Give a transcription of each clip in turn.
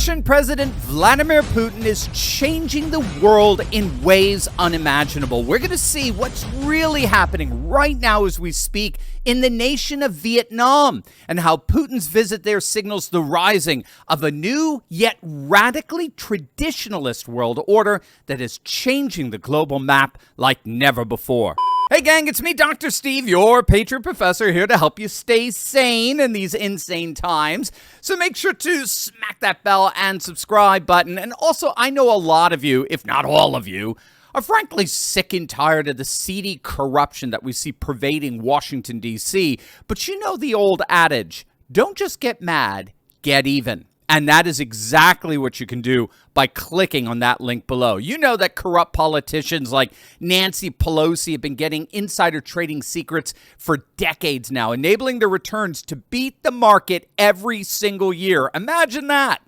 Russian President Vladimir Putin is changing the world in ways unimaginable. We're going to see what's really happening right now as we speak in the nation of Vietnam, and how Putin's visit there signals the rising of a new yet radically traditionalist world order that is changing the global map like never before. Hey gang, it's me, Dr. Steve, your Patriot Professor, here to help you stay sane in these insane times. So make sure to smack that bell and subscribe button. And also, I know a lot of you, if not all of you, are frankly sick and tired of the seedy corruption that we see pervading Washington, D.C. But you know the old adage, don't just get mad, get even. And that is exactly what you can do by clicking on that link below. You know that corrupt politicians like Nancy Pelosi have been getting insider trading secrets for decades now, enabling their returns to beat the market every single year. Imagine that.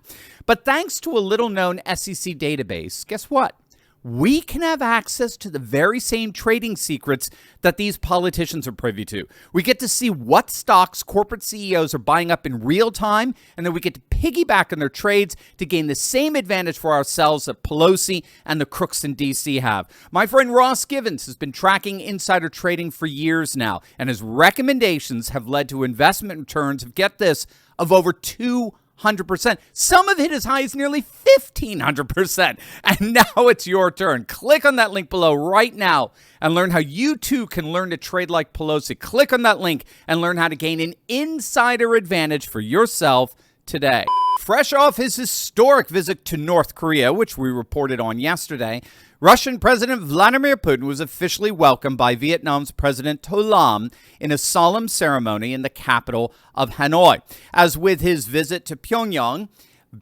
But thanks to a little-known SEC database, guess what? We can have access to the very same trading secrets that these politicians are privy to. We get to see what stocks corporate CEOs are buying up in real time, and then we get to piggyback on their trades to gain the same advantage for ourselves that Pelosi and the crooks in D.C. have. My friend Ross Givens has been tracking insider trading for years now, and his recommendations have led to investment returns of, get this, of over 200%. Some have hit as high as nearly 1,500%. And now it's your turn. Click on that link below right now and learn how you too can learn to trade like Pelosi. Click on that link and learn how to gain an insider advantage for yourself today. Fresh off his historic visit to North Korea, which we reported on yesterday, Russian President Vladimir Putin was officially welcomed by Vietnam's President To Lam in a solemn ceremony in the capital of Hanoi. As with his visit to Pyongyang,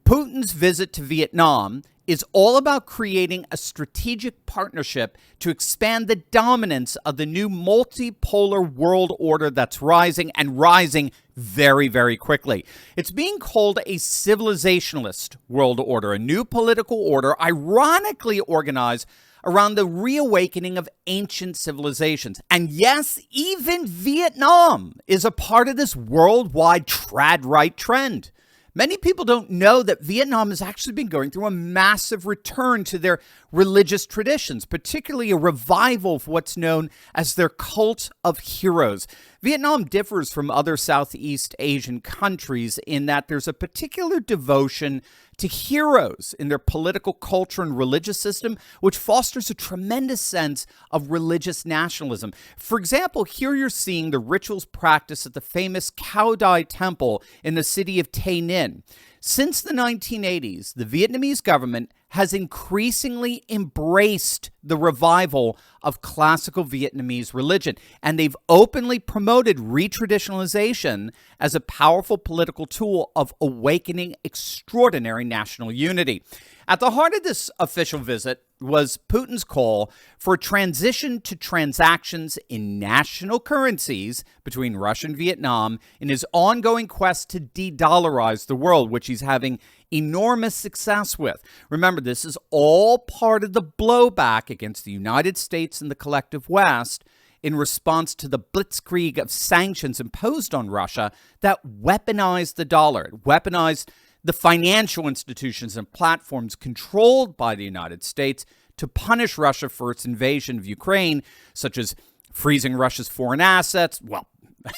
Putin's visit to Vietnam is all about creating a strategic partnership to expand the dominance of the new multipolar world order that's rising and rising very, very quickly. It's being called a civilizationalist world order, a new political order ironically organized around the reawakening of ancient civilizations. And yes, even Vietnam is a part of this worldwide trad-right trend. Many people don't know that Vietnam has actually been going through a massive return to their religious traditions, particularly a revival of what's known as their cult of heroes. Vietnam differs from other Southeast Asian countries in that there's a particular devotion to heroes in their political culture and religious system, which fosters a tremendous sense of religious nationalism. For example, here you're seeing the rituals practiced at the famous Cao Dai Temple in the city of Tay Ninh. Since the 1980s, the Vietnamese government has increasingly embraced the revival of classical Vietnamese religion, and they've openly promoted retraditionalization as a powerful political tool of awakening extraordinary national unity. At the heart of this official visit was Putin's call for a transition to transactions in national currencies between Russia and Vietnam in his ongoing quest to de-dollarize the world, which he's having enormous success with. Remember, this is all part of the blowback against the United States and the collective West in response to the blitzkrieg of sanctions imposed on Russia that weaponized the dollar. It weaponized the financial institutions and platforms controlled by the United States to punish Russia for its invasion of Ukraine, such as freezing Russia's foreign assets. Well,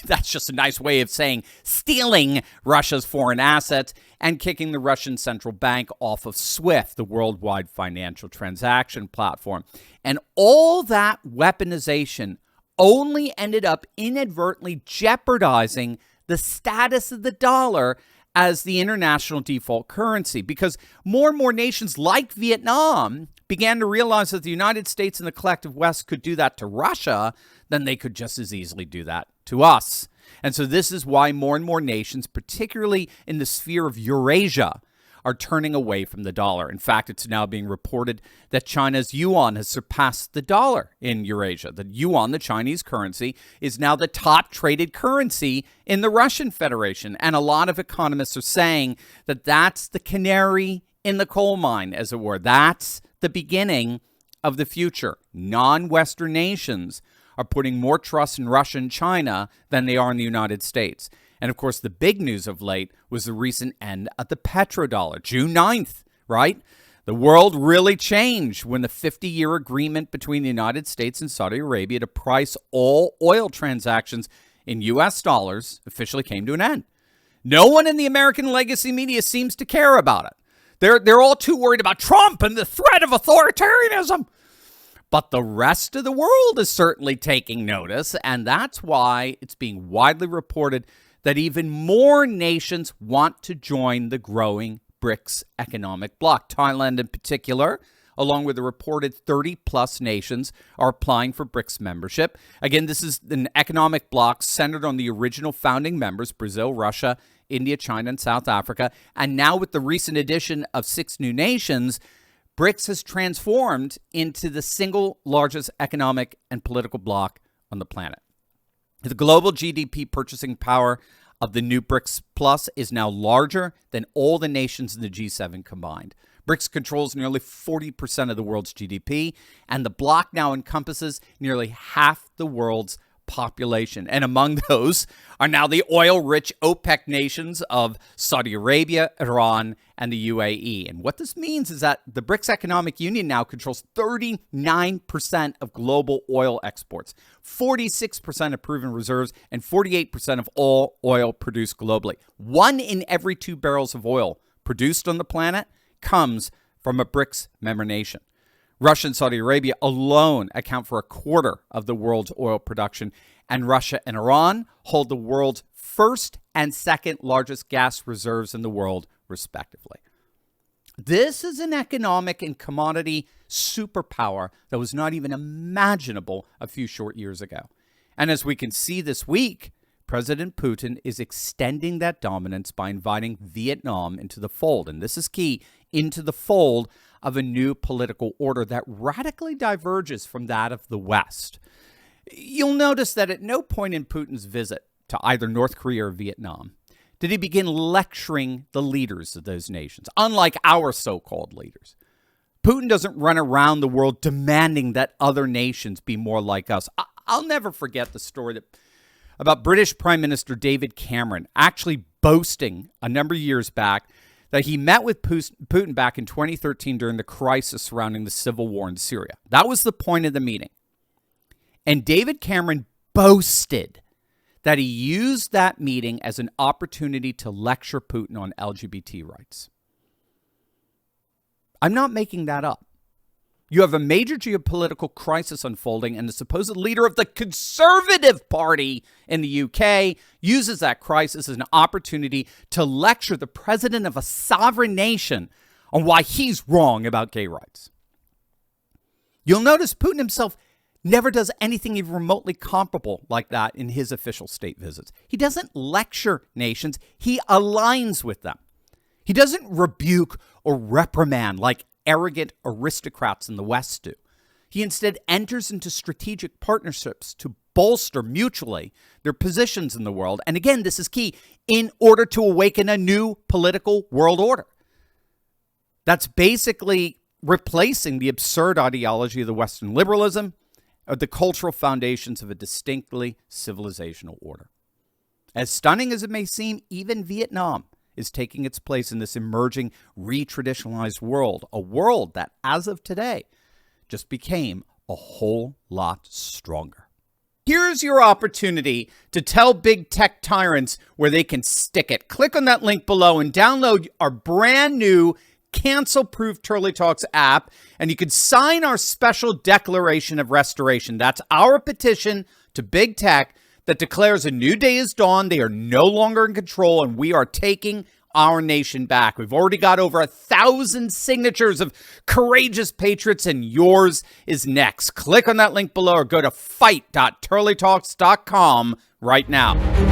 that's just a nice way of saying stealing Russia's foreign assets and kicking the Russian central bank off of SWIFT, the worldwide financial transaction platform. And all that weaponization only ended up inadvertently jeopardizing the status of the dollar as the international default currency, because more and more nations like Vietnam began to realize that the United States and the collective West could do that to Russia, then they could just as easily do that to us. And so this is why more and more nations, particularly in the sphere of Eurasia, are turning away from the dollar. In fact, it's now being reported that China's yuan has surpassed the dollar in Eurasia. The yuan, the Chinese currency, is now the top traded currency in the Russian Federation. And a lot of economists are saying that that's the canary in the coal mine, as it were. That's the beginning of the future. Non-Western nations are putting more trust in Russia and China than they are in the United States. And of course, the big news of late was the recent end of the petrodollar, June 9th, right? The world really changed when the 50-year agreement between the United States and Saudi Arabia to price all oil transactions in U.S. dollars officially came to an end. No one in the American legacy media seems to care about it. They're all too worried about Trump and the threat of authoritarianism. But the rest of the world is certainly taking notice, and that's why it's being widely reported that even more nations want to join the growing BRICS economic bloc. Thailand in particular, along with the reported 30-plus nations, are applying for BRICS membership. Again, this is an economic bloc centered on the original founding members, Brazil, Russia, India, China, and South Africa. And now with the recent addition of 6 new nations, BRICS has transformed into the single largest economic and political bloc on the planet. The global GDP purchasing power of the new BRICS Plus is now larger than all the nations in the G7 combined. BRICS controls nearly 40% of the world's GDP, and the bloc now encompasses nearly half the world's population. And among those are now the oil-rich OPEC nations of Saudi Arabia, Iran, and the UAE. And what this means is that the BRICS Economic Union now controls 39% of global oil exports, 46% of proven reserves, and 48% of all oil produced globally. 1 in every 2 barrels of oil produced on the planet comes from a BRICS member nation. Russia and Saudi Arabia alone account for a quarter of the world's oil production, and Russia and Iran hold the world's first and second largest gas reserves in the world, respectively. This is an economic and commodity superpower that was not even imaginable a few short years ago. And as we can see this week, President Putin is extending that dominance by inviting Vietnam into the fold. And this is key, into the fold of a new political order that radically diverges from that of the West. You'll notice that at no point in Putin's visit to either North Korea or Vietnam did he begin lecturing the leaders of those nations, unlike our so-called leaders. Putin doesn't run around the world demanding that other nations be more like us. I'll never forget the story about British Prime Minister David Cameron actually boasting a number of years back that he met with Putin back in 2013 during the crisis surrounding the civil war in Syria. That was the point of the meeting. And David Cameron boasted that he used that meeting as an opportunity to lecture Putin on LGBT rights. I'm not making that up. You have a major geopolitical crisis unfolding, and the supposed leader of the Conservative Party in the UK uses that crisis as an opportunity to lecture the president of a sovereign nation on why he's wrong about gay rights. You'll notice Putin himself never does anything even remotely comparable like that in his official state visits. He doesn't lecture nations, he aligns with them. He doesn't rebuke or reprimand like arrogant aristocrats in the West do. He instead enters into strategic partnerships to bolster mutually their positions in the world. And again, this is key, in order to awaken a new political world order. That's basically replacing the absurd ideology of the Western liberalism or the cultural foundations of a distinctly civilizational order. As stunning as it may seem, even Vietnam is taking its place in this emerging, re-traditionalized world, a world that, as of today, just became a whole lot stronger. Here's your opportunity to tell big tech tyrants where they can stick it. Click on that link below and download our brand new cancel-proof Turley Talks app, and you can sign our special declaration of restoration. That's our petition to big tech that declares a new day is dawned. They are no longer in control, and we are taking our nation back. We've already got over 1,000 signatures of courageous patriots, and yours is next. Click on that link below or go to fight.turleytalks.com right now.